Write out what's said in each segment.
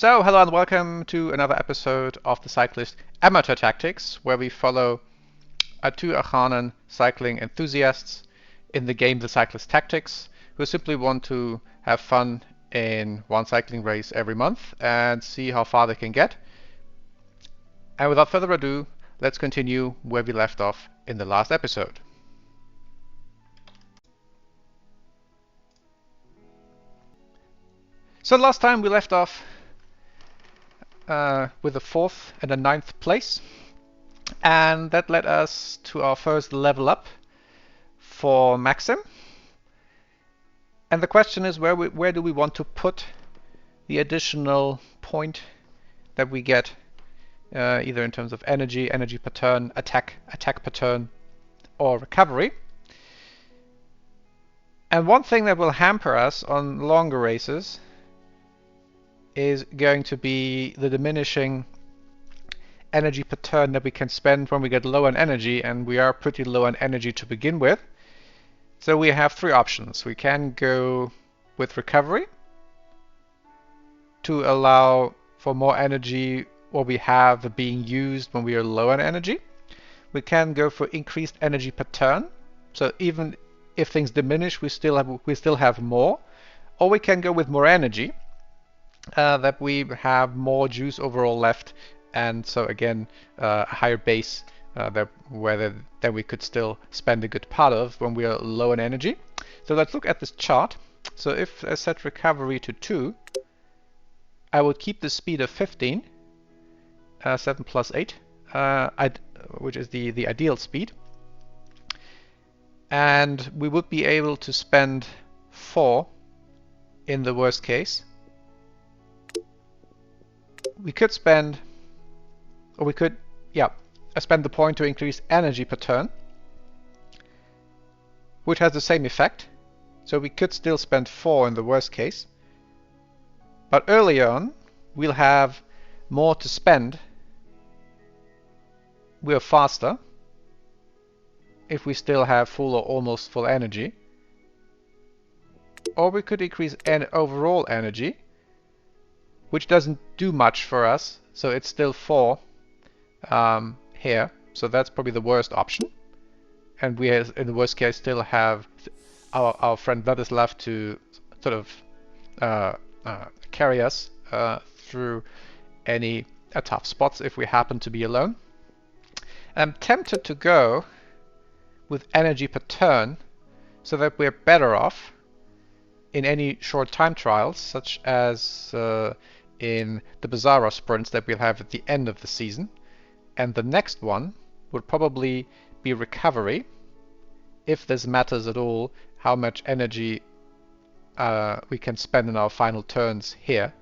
So, hello and welcome to another episode of the Cyclist Amateur Tactics, where we follow two Archanen cycling enthusiasts in the game The Cyclist Tactics, who simply want to have fun in one cycling race every month and see how far they can get. And without further ado, let's continue where we left off in the last episode. So last time we left off with the 4th and the 9th place, and that led us to our first level up for Maxim. And the question is, where do we want to put the additional point that we get, either in terms of energy per turn, attack per turn, or recovery. And one thing that will hamper us on longer races is going to be the diminishing energy per turn that we can spend when we get low on energy, and we are pretty low on energy to begin with. So we have three options. We can go with recovery to allow for more energy what we have being used when we are low on energy. We can go for increased energy per turn, so even if things diminish, we still have more. Or we can go with more energy, that we have more juice overall left, and so again a higher base that we could still spend a good part of when we are low on energy. So let's look at this chart. So if I set recovery to 2, I would keep the speed of 15, 7 plus 8, which is the ideal speed, and we would be able to spend 4 in the worst case. We could spend, or we could, spend the point to increase energy per turn, which has the same effect. So we could still spend 4 in the worst case. But early on, we'll have more to spend. We're faster if we still have full or almost full energy. Or we could increase overall energy, which doesn't do much for us, so it's still 4 here. So that's probably the worst option. And we, in the worst case, still have our friend Vladislav to sort of carry us through any tough spots if we happen to be alone. I'm tempted to go with energy per turn so that we're better off in any short time trials, such as in the Bizarro sprints that we'll have at the end of the season. And the next one would probably be recovery, if this matters at all, how much energy we can spend in our final turns here.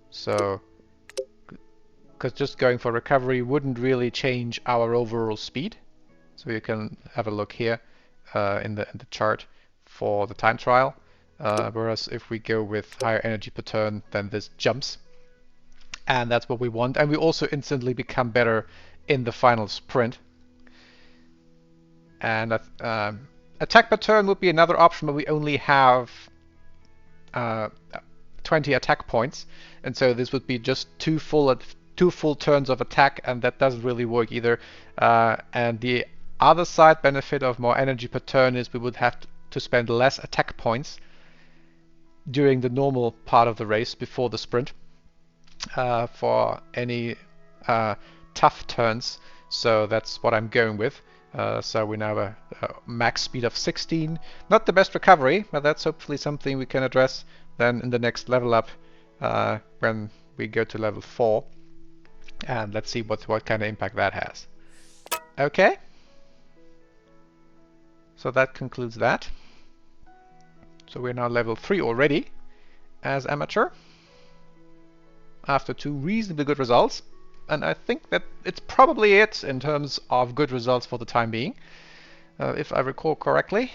So, because just going for recovery wouldn't really change our overall speed. So you can have a look here in the chart for the time trial. Whereas if we go with higher energy per turn, then this jumps. And that's what we want. And we also instantly become better in the final sprint. And attack per turn would be another option, but we only have 20 attack points. And so this would be just two full turns of attack, and that doesn't really work either. And the other side benefit of more energy per turn is we would have to spend less attack points during the normal part of the race before the sprint for any tough turns. So that's what I'm going with. So we now have a max speed of 16. Not the best recovery, but that's hopefully something we can address then in the next level up when we go to level 4. And let's see what kind of impact that has. Okay. So that concludes that. So we're now level 3 already as amateur, after 2 reasonably good results. And I think that it's probably it in terms of good results for the time being. If I recall correctly,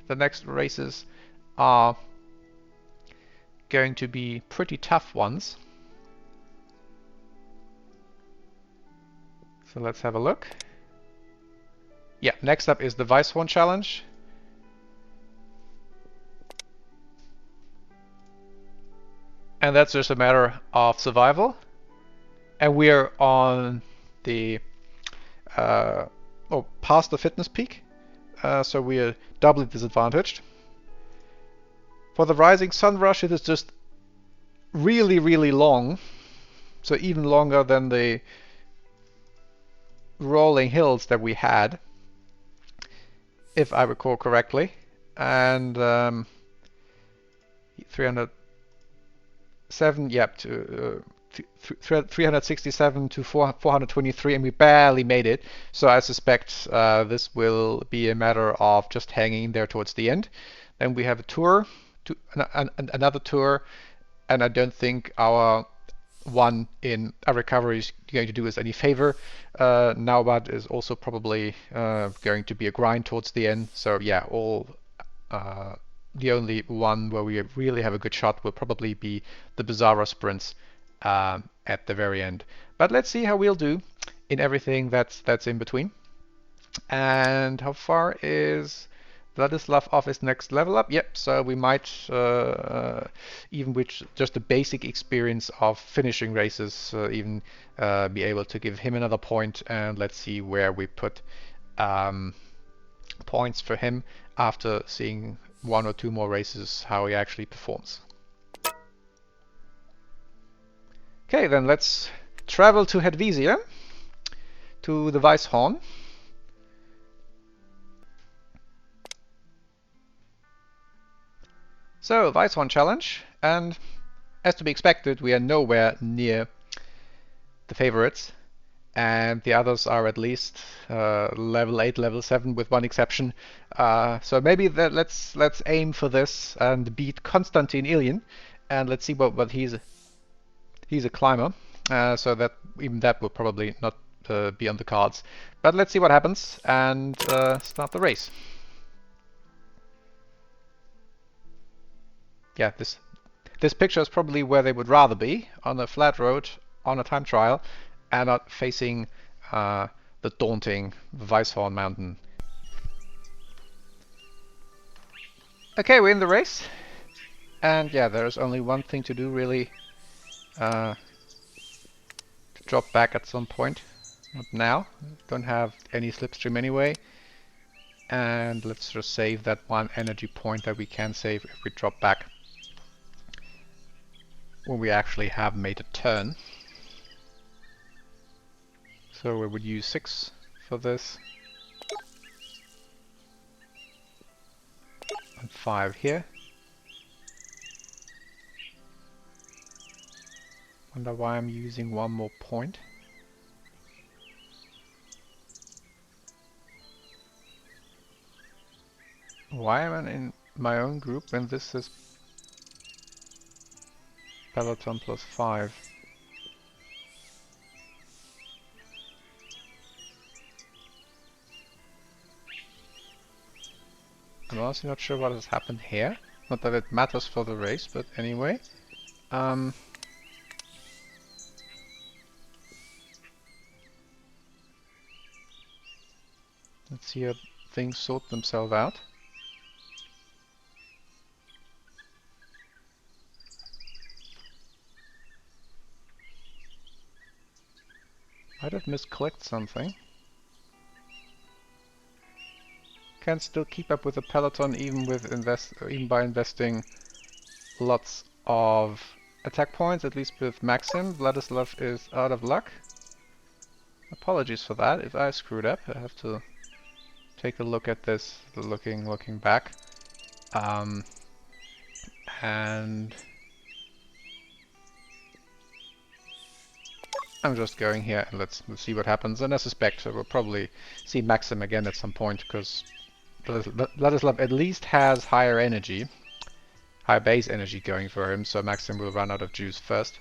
the next races are going to be pretty tough ones. So let's have a look. Yeah, next up is the Weisshorn challenge. And that's just a matter of survival. And we're on the past the fitness peak, so we are doubly disadvantaged. For the rising sun rush, it is just really, really long, so even longer than the rolling hills that we had, if I recall correctly. And 307, yep, to 367 to 423, and we barely made it. So I suspect this will be a matter of just hanging there towards the end. Then we have a tour, another tour, and I don't think our one in a recovery is going to do us any favor. Naubad is also probably going to be a grind towards the end. So yeah, the only one where we really have a good shot will probably be the Bizarro sprints at the very end. But let's see how we'll do in everything that's in between. And how far is Vladislav off his next level up? Yep, so we might, even with just the basic experience of finishing races, even be able to give him another point. And let's see where we put points for him after seeing one or two more races, how he actually performs. Okay, then let's travel to Hedvisia, to the Weisshorn. So, Weisshorn challenge, and as to be expected, we are nowhere near the favorites, and the others are at least level 8, level 7, with one exception. So maybe let's aim for this and beat Konstantin Ilyin, and let's see what he's a climber, so that even that will probably not be on the cards. But let's see what happens and start the race. Yeah, this picture is probably where they would rather be, on a flat road, on a time trial, and not facing the daunting Weisshorn mountain. Okay, we're in the race, and yeah, there's only one thing to do really, to drop back at some point. Not now, don't have any slipstream anyway, and let's just save that one energy point that we can save if we drop back when we actually have made a turn. So we would use 6 for this, and 5 here. Wonder why I'm using one more point. Why am I in my own group when this is peloton plus 5? I'm honestly not sure what has happened here. Not that it matters for the race, but anyway. Let's see how things sort themselves out. Might have misclicked something. Can still keep up with the peloton even by investing lots of attack points, at least with Maxim. Vladislav is out of luck. Apologies for that. If I screwed up, I have to take a look at this, looking back. And I'm just going here and let's see what happens. And I suspect we'll probably see Maxim again at some point, because Vladislav at least has higher energy, higher base energy going for him, so Maxim will run out of juice first.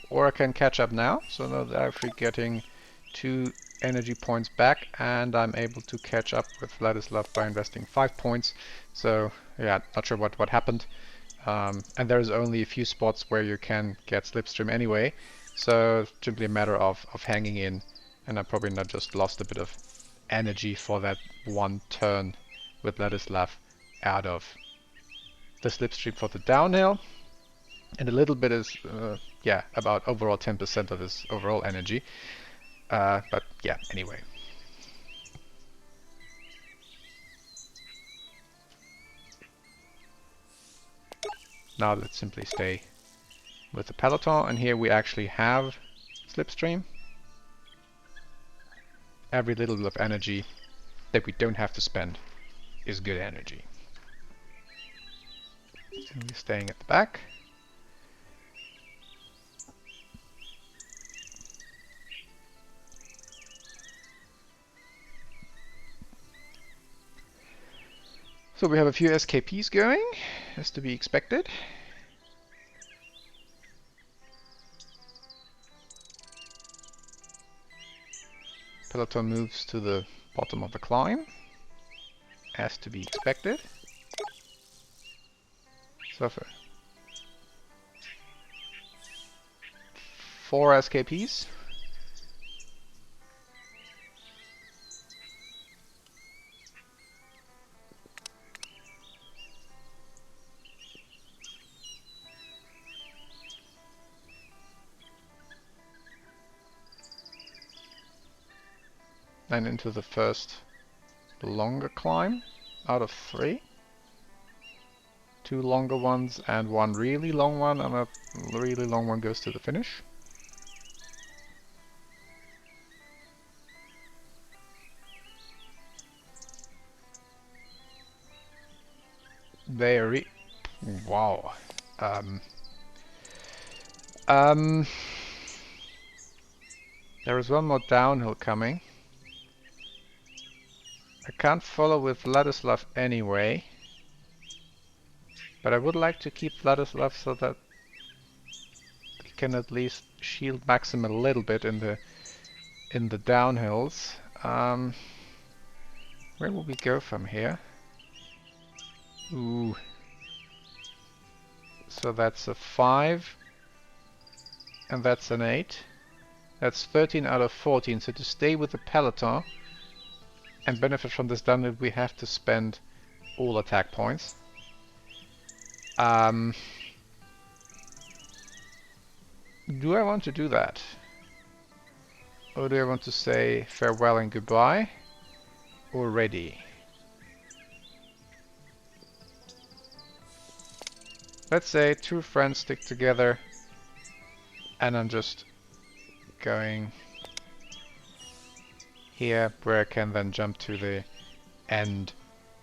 Or I can catch up now, so now they're actually getting to energy points back, and I'm able to catch up with Vladislav by investing 5 points. So yeah, not sure what happened. And there's only a few spots where you can get Slipstream anyway, so it's simply a matter of hanging in, and I probably not just lost a bit of energy for that one turn with Vladislav out of the Slipstream for the downhill, and a little bit is, yeah, about overall 10% of his overall energy. But yeah, anyway. Now let's simply stay with the peloton, and here we actually have Slipstream. Every little bit of energy that we don't have to spend is good energy. And we're staying at the back. So we have a few SKPs going, as to be expected. Peloton moves to the bottom of the climb, as to be expected. So for 4 SKPs. And into the first longer climb out of 3. 2 longer ones and 1 really long one, and a really long one goes to the finish. Very... wow. There is one more downhill coming. I can't follow with Vladislav anyway, but I would like to keep Vladislav so that he can at least shield Maxim a little bit in the downhills. Where will we go from here? Ooh. So that's a 5, and that's an 8. That's 13 out of 14. So to stay with the peloton and benefit from this downhill, we have to spend all attack points. Do I want to do that? Or do I want to say farewell and goodbye already? Let's say 2 friends stick together, and I'm just going here where I can then jump to the end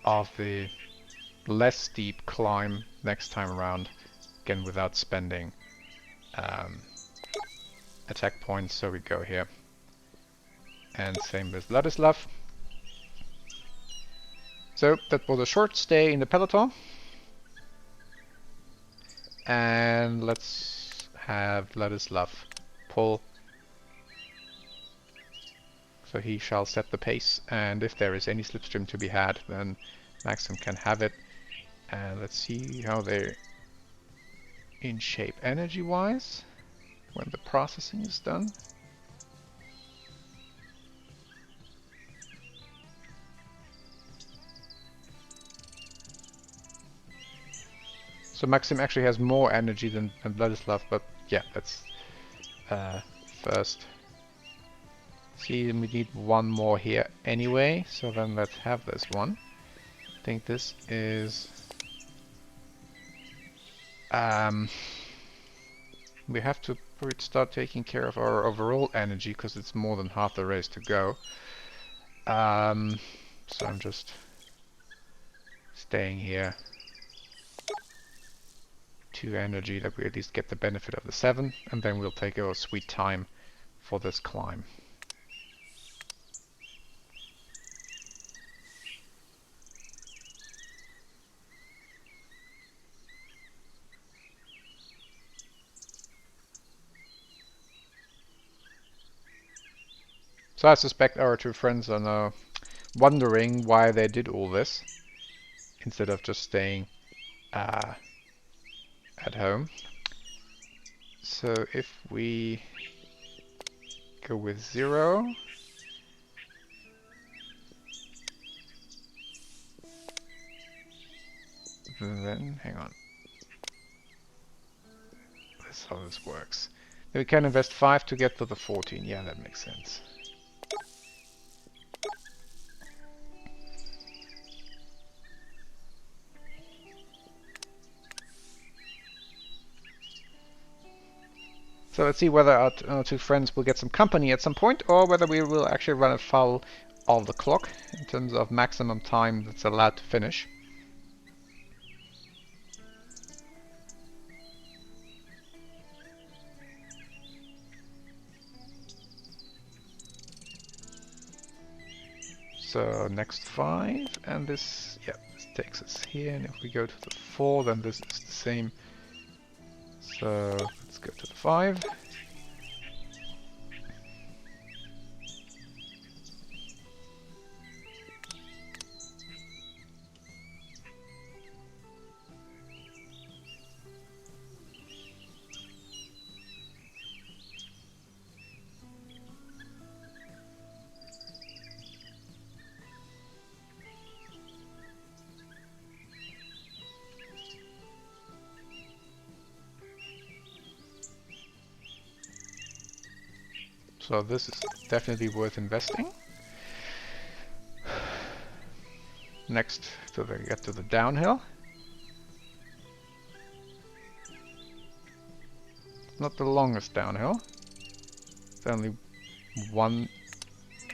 of the less steep climb next time around, again without spending attack points. So we go here, and same with Vladislav. So that was a short stay in the peloton, and let's have Vladislav pull. So he shall set the pace, and if there is any slipstream to be had, then Maxim can have it. And let's see how they're in shape energy-wise when the processing is done. So Maxim actually has more energy than Vladislav, but yeah, that's first. See, we need one more here anyway, so then let's have this one. I think this is... we have to start taking care of our overall energy, because it's more than half the race to go. So I'm just staying here. 2 energy, that we at least get the benefit of the 7, and then we'll take our sweet time for this climb. So I suspect our two friends are now wondering why they did all this instead of just staying at home. So if we go with 0, then hang on. This is how this works. Then we can invest 5 to get to the 14. Yeah, that makes sense. So let's see whether our two friends will get some company at some point, or whether we will actually run afoul of the clock in terms of maximum time that's allowed to finish. So next 5, and this takes us here, and if we go to the 4, then this is the same. So let's go to the 5. So this is definitely worth investing. Next, get to the downhill. It's not the longest downhill. It's only one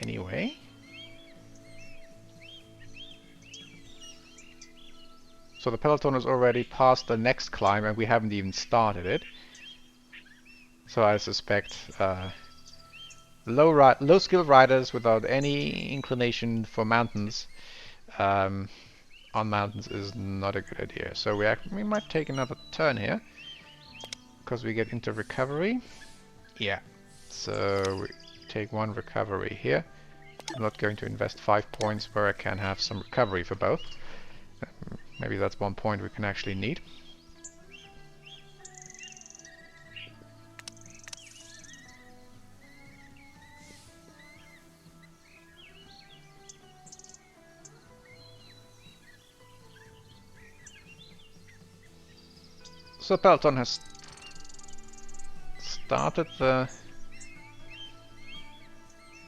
anyway. So the peloton is already past the next climb and we haven't even started it. So I suspect low skill riders without any inclination for mountains on mountains is not a good idea. So we might take another turn here because we get into recovery. Yeah, so we take 1 recovery here. I'm not going to invest 5 points where I can have some recovery for both. Maybe that's 1 point we can actually need. So peloton has started the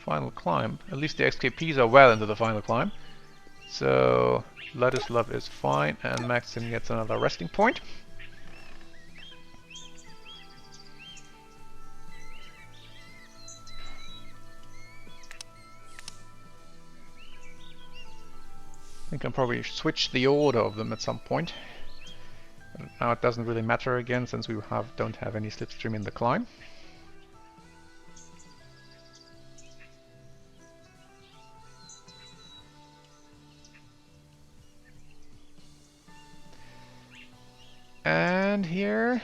final climb. At least the XKPs are well into the final climb. So Ladislav is fine and Maxim gets another resting point. I think I'll probably switch the order of them at some point. Now it doesn't really matter again since we don't have any slipstream in the climb. And here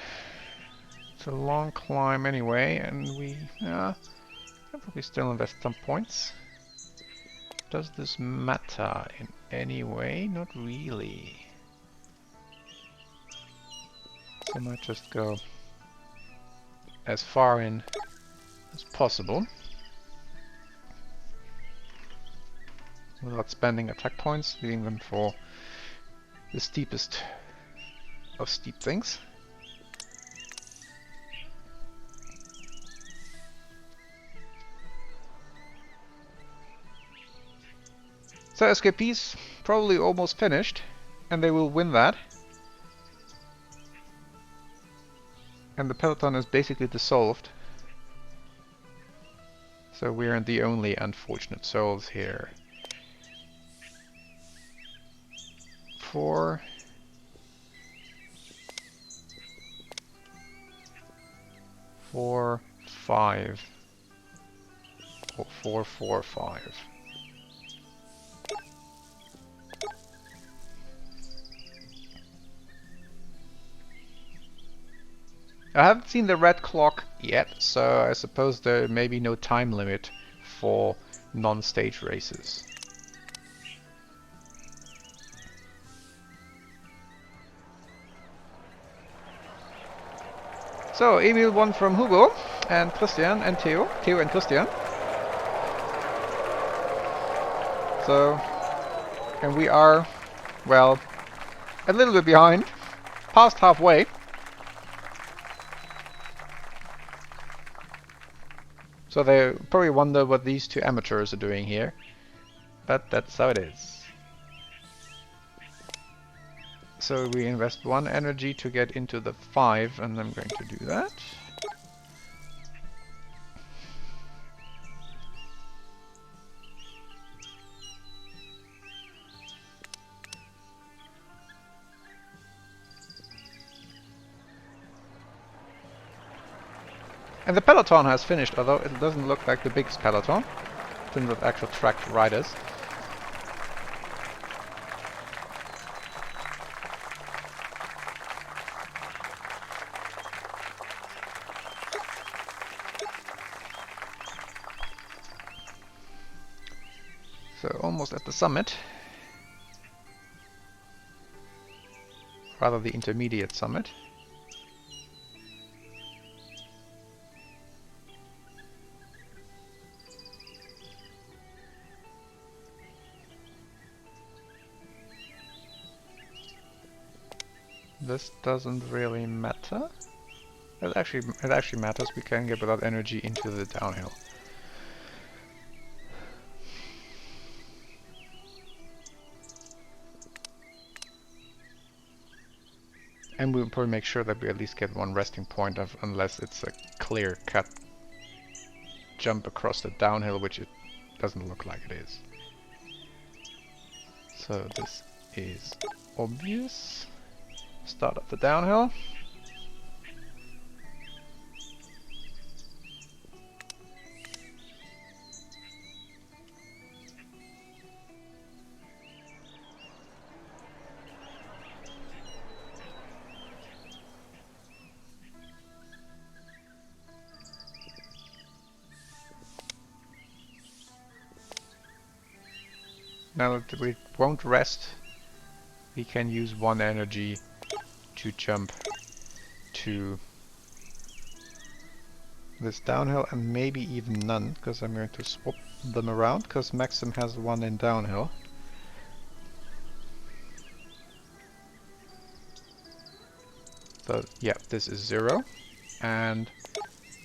it's a long climb anyway, and we can probably still invest some points. Does this matter in any way? Not really. So I might just go as far in as possible without spending attack points, leaving them for the steepest of steep things. So SKP's probably almost finished, and they will win that. And the peloton is basically dissolved. So we're the only unfortunate souls here. 4. 4, 5. Or 4, 4, 5. I haven't seen the red clock yet, so I suppose there may be no time limit for non-stage races. So Emil won from Hugo and Christian and Theo and Christian. So, and we are, well, a little bit behind, past halfway. So they probably wonder what these two amateurs are doing here, but that's how it is. So we invest 1 energy to get into the 5, and I'm going to do that. And the peloton has finished, although it doesn't look like the biggest peloton in terms of actual tracked riders. So almost at the summit. Rather the intermediate summit. This doesn't really matter. It actually matters. We can get without energy into the downhill. And we'll probably make sure that we at least get 1 resting point of, unless it's a clear-cut jump across the downhill, which it doesn't look like it is. So this is obvious. Start of the downhill. Now that we won't rest, we can use 1 energy to jump to this downhill, and maybe even none, because I'm going to swap them around, because Maxim has 1 in downhill. So yeah, this is 0, and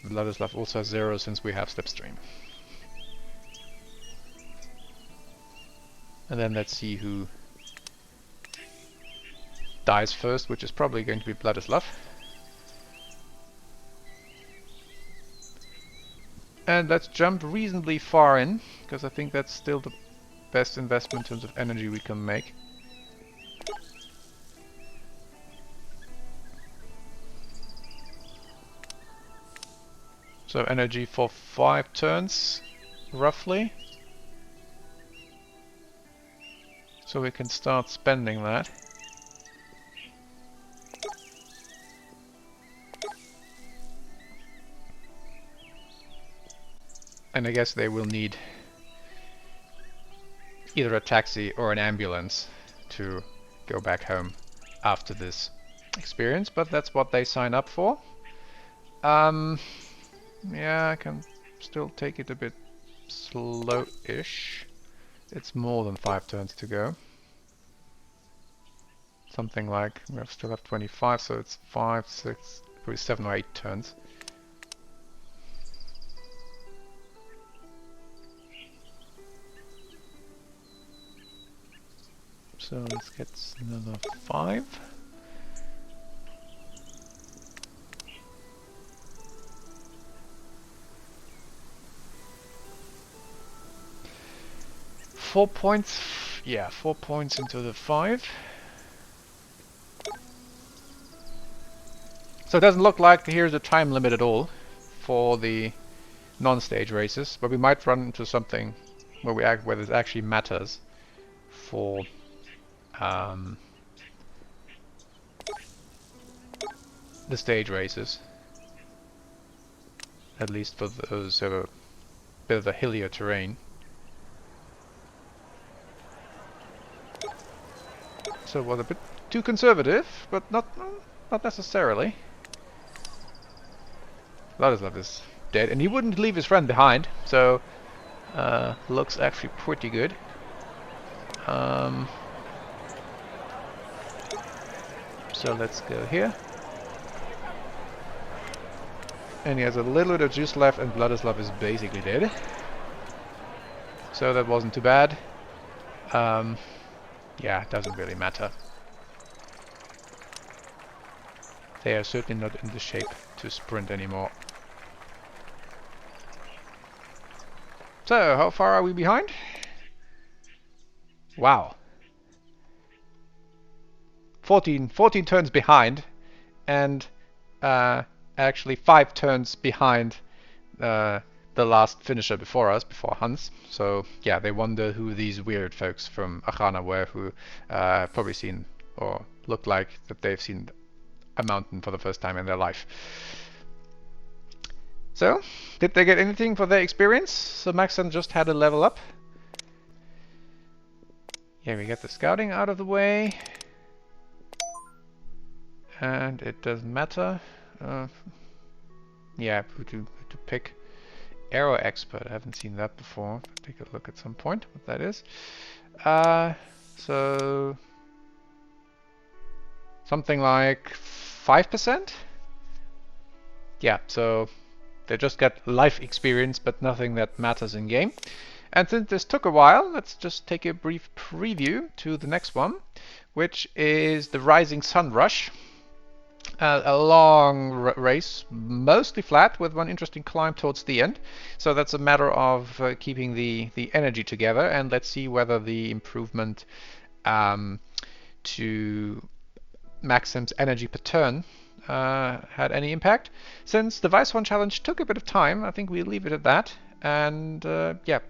Vladislav also has 0 since we have slipstream. And then let's see who dies first, which is probably going to be Vladislav. And let's jump reasonably far in, because I think that's still the best investment in terms of energy we can make. So energy for 5 turns, roughly. So we can start spending that. And I guess they will need either a taxi or an ambulance to go back home after this experience, but that's what they sign up for. Yeah, I can still take it a bit slow-ish. It's more than 5 turns to go. Something like, we still have 25, so it's 5, 6, probably 7 or 8 turns. So let's get another 5. Four points, yeah, 4 points into the 5. So it doesn't look like here's a time limit at all for the non-stage races, but we might run into something where this actually matters for the stage races. At least for those who have a bit of a hillier terrain. also was a bit too conservative, but not necessarily. Vladislav is dead, and he wouldn't leave his friend behind, so looks actually pretty good. So let's go here. And he has a little bit of juice left, and Vladislav is basically dead. So that wasn't too bad. Yeah, it doesn't really matter. They are certainly not in the shape to sprint anymore. So, how far are we behind? Wow. 14 turns behind, and actually 5 turns behind the last finisher before us, before Hans. So yeah, they wonder who these weird folks from Achana were, who probably seen or looked like that they've seen a mountain for the first time in their life. So, did they get anything for their experience? So Maxon just had a level up. Yeah, we get the scouting out of the way. And it doesn't matter. Yeah, who to pick. Arrow expert, I haven't seen that before. Take a look at some point what that is. So something like 5%? Yeah, so they just get life experience, but nothing that matters in game. And since this took a while, let's just take a brief preview to the next one, which is the Rising Sun Rush. A long race, mostly flat, with one interesting climb towards the end. So that's a matter of keeping the energy together, and let's see whether the improvement to Maxim's energy per turn had any impact. Since the Weisshorn challenge took a bit of time, I think we'll leave it at that. And yeah,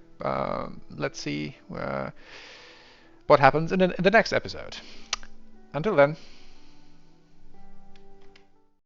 let's see what happens in the next episode. Until then.